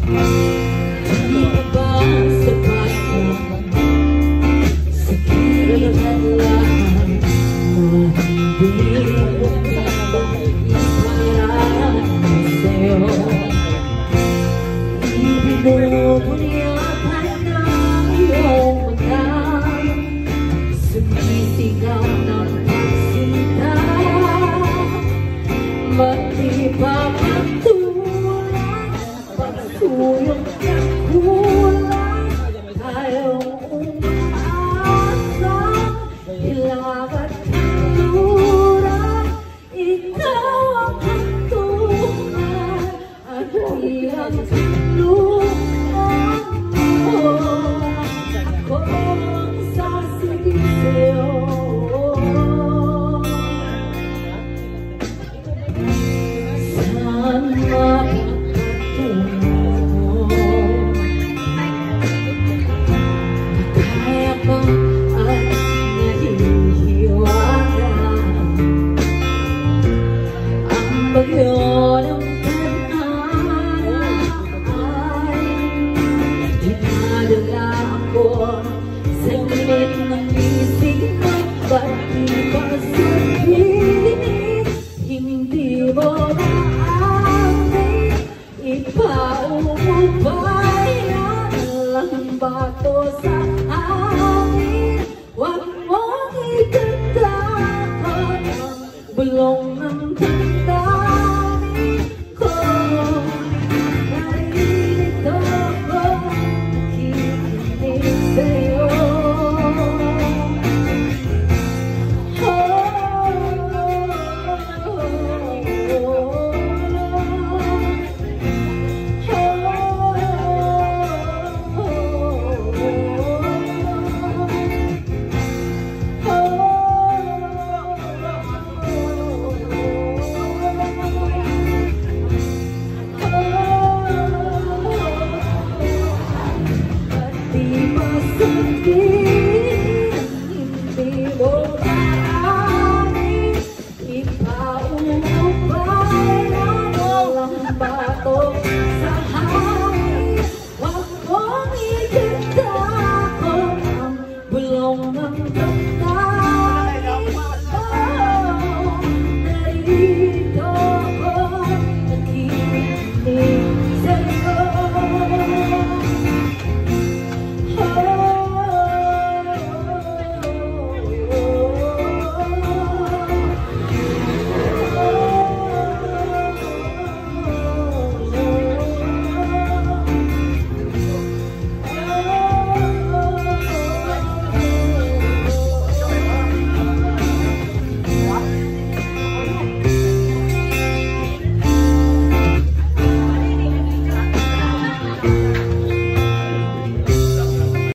Di ba sapat sa kailan lang na hindi iparaan sa'yo? Ibinubunyakan ng iyong mata, sumisigaw ng pagsinta. Ba't di ba magtulad, pagsulong sa kulang, tayong umaasa, ilagat kanluran, ikaw ang kantunan, at ilang tulungan mo, ako ang sasisiyo. Bagyo ng tanay, dinadala ako sa limit ng isip ko. Ba't di ba sabihin, hindi mo maamin? Ipaubayan lang ba to sa amin? Huwag mong itatakot ang bulong